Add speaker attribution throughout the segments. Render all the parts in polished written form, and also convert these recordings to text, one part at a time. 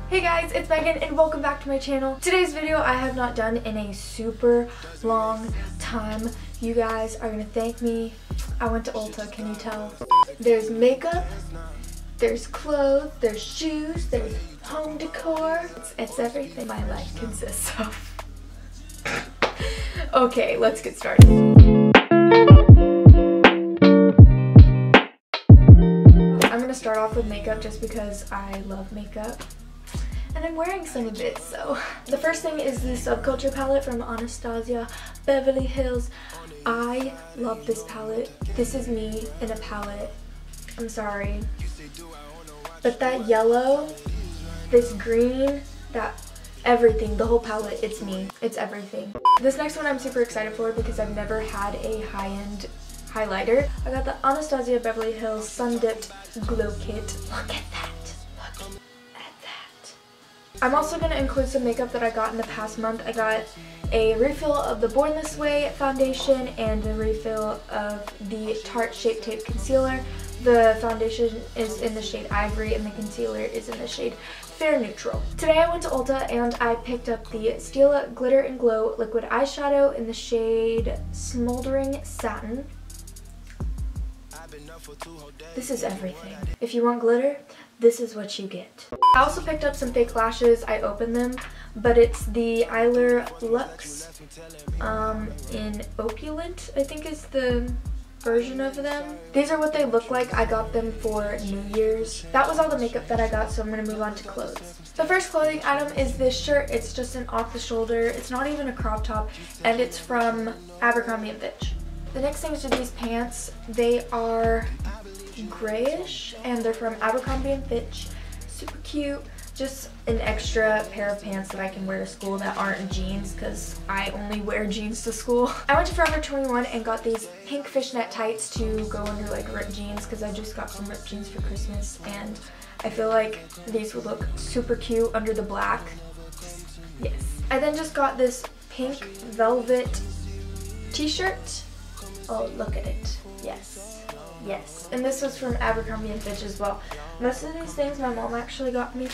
Speaker 1: Hey guys, it's Megan and welcome back to my channel. Today's video I have not done in a super long time. You guys are gonna thank me. I went to Ulta, can you tell? There's makeup, there's clothes, there's shoes, there's home decor. It's everything my life consists of. Okay, let's get started. I'm gonna start off with makeup just because I love makeup. And I'm wearing some of it, so. The first thing is the Subculture palette from Anastasia, Beverly Hills. I love this palette. This is me in a palette. I'm sorry. But that yellow, this green, that everything, the whole palette, it's me. It's everything. This next one I'm super excited for because I've never had a high-end highlighter. I got the Anastasia Beverly Hills Sun Dipped Glow Kit. Look at that. I'm also going to include some makeup that I got in the past month. I got a refill of the Born This Way foundation and a refill of the Tarte Shape Tape Concealer. The foundation is in the shade Ivory and the concealer is in the shade Fair Neutral. Today I went to Ulta and I picked up the Stila Glitter and Glow Liquid Eyeshadow in the shade Smoldering Satin. This is everything. If you want glitter, this is what you get. I also picked up some fake lashes. I opened them, but it's the Eyelure Luxe in Opulent, I think is the version of them. These are what they look like. I got them for New Year's. That was all the makeup that I got, so I'm going to move on to clothes. The first clothing item is this shirt. It's just an off-the-shoulder. It's not even a crop top, and it's from Abercrombie Fitch. The next things are these pants. They are grayish and they're from Abercrombie Fitch. Super cute. Just an extra pair of pants that I can wear to school that aren't jeans because I only wear jeans to school. I went to Forever 21 and got these pink fishnet tights to go under like ripped jeans because I just got some ripped jeans for Christmas and I feel like these would look super cute under the black. Yes. I then just got this pink velvet t-shirt. Oh, look at it. Yes. Yes. And this was from Abercrombie Fitch as well. Most of these things my mom actually got me.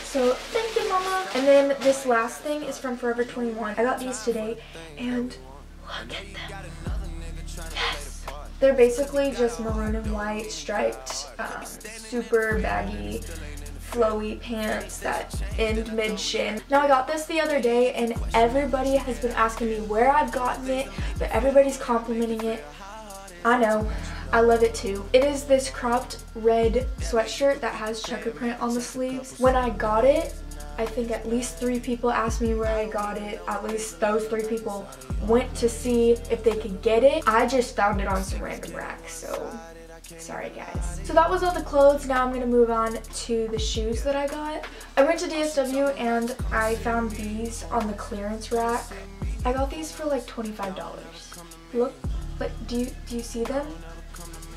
Speaker 1: So, thank you, Mama. And then this last thing is from Forever 21. I got these today, and look at them. Yes. They're basically just maroon and white striped, super baggy, flowy pants that end mid-shin. Now I got this the other day and everybody has been asking me where I've gotten it, but everybody's complimenting it. I know, I love it too. It is this cropped red sweatshirt that has checker print on the sleeves. When I got it, I think at least 3 people asked me where I got it. At least those 3 people went to see if they could get it. I just found it on some random rack, so sorry guys. So that was all the clothes. Now I'm going to move on to the shoes that I got. I went to DSW and I found these on the clearance rack. I got these for like $25. Look, but do you see them?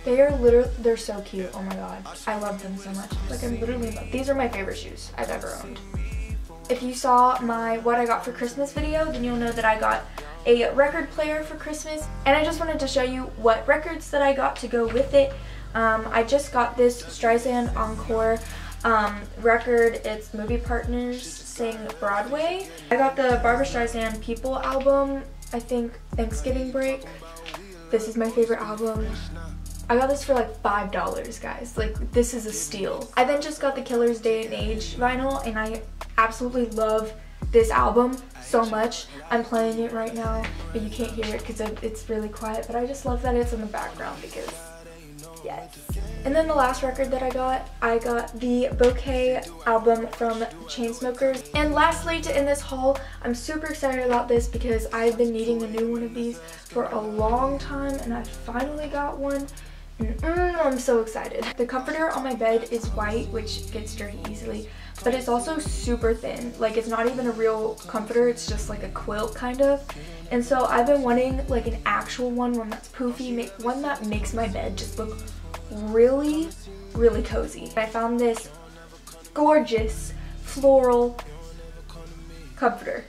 Speaker 1: They are literally, they're so cute. Oh my god. I love them so much. Like I'm literally, these are my favorite shoes I've ever owned. If you saw my what I got for Christmas video, then you'll know that I got a record player for Christmas, and I just wanted to show you what records that I got to go with it. I just got this Streisand Encore record. It's Movie Partners Sing Broadway. I got the Barbra Streisand People album, I think Thanksgiving break. This is my favorite album. I got this for like $5, guys. Like, this is a steal. I then just got the Killer's Day and Age vinyl, and I absolutely love this album so much. I'm playing it right now, but you can't hear it because it's really quiet, but I just love that it's in the background because, yes. And then the last record that I got the Bouquet album from Chainsmokers. And lastly, to end this haul, I'm super excited about this because I've been needing a new one of these for a long time, and I finally got one. I'm so excited. The comforter on my bed is white, which gets dirty easily, but it's also super thin. Like, it's not even a real comforter, it's just like a quilt kind of. And so I've been wanting like an actual one that's poofy, one that makes my bed just look really, really cozy. I found this gorgeous floral comforter,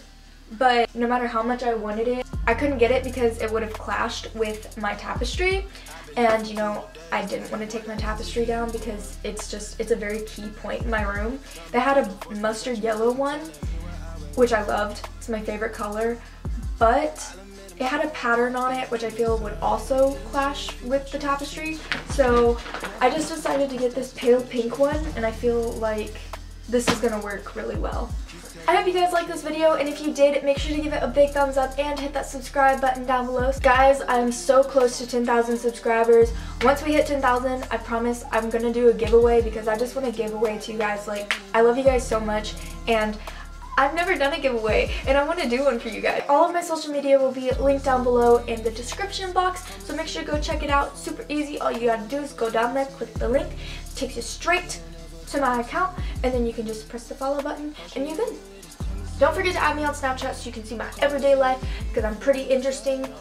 Speaker 1: but no matter how much I wanted it, I couldn't get it because it would have clashed with my tapestry. and you know, I didn't want to take my tapestry down because it's a very key point in my room. They had a mustard yellow one, which I loved. It's my favorite color, but it had a pattern on it which I feel would also clash with the tapestry. So I just decided to get this pale pink one, and I feel like this is gonna work really well. I hope you guys liked this video, and if you did, make sure to give it a big thumbs up and hit that subscribe button down below. Guys, I'm so close to 10,000 subscribers. Once we hit 10,000, I promise I'm gonna do a giveaway, because I just want to give away to you guys. Like, I love you guys so much, and I've never done a giveaway, and I want to do one for you guys. All of my social media will be linked down below in the description box, so make sure to go check it out. Super easy. All you gotta do is go down there, click the link, it takes you straight to my account, and then you can just press the follow button, and you're good. Don't forget to add me on Snapchat so you can see my everyday life, because I'm pretty interesting.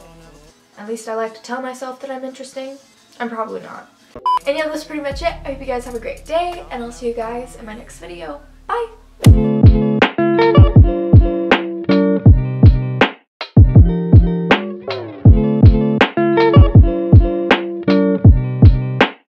Speaker 1: At least I like to tell myself that I'm interesting. I'm probably not. And yeah, that's pretty much it. I hope you guys have a great day, and I'll see you guys in my next video. Bye!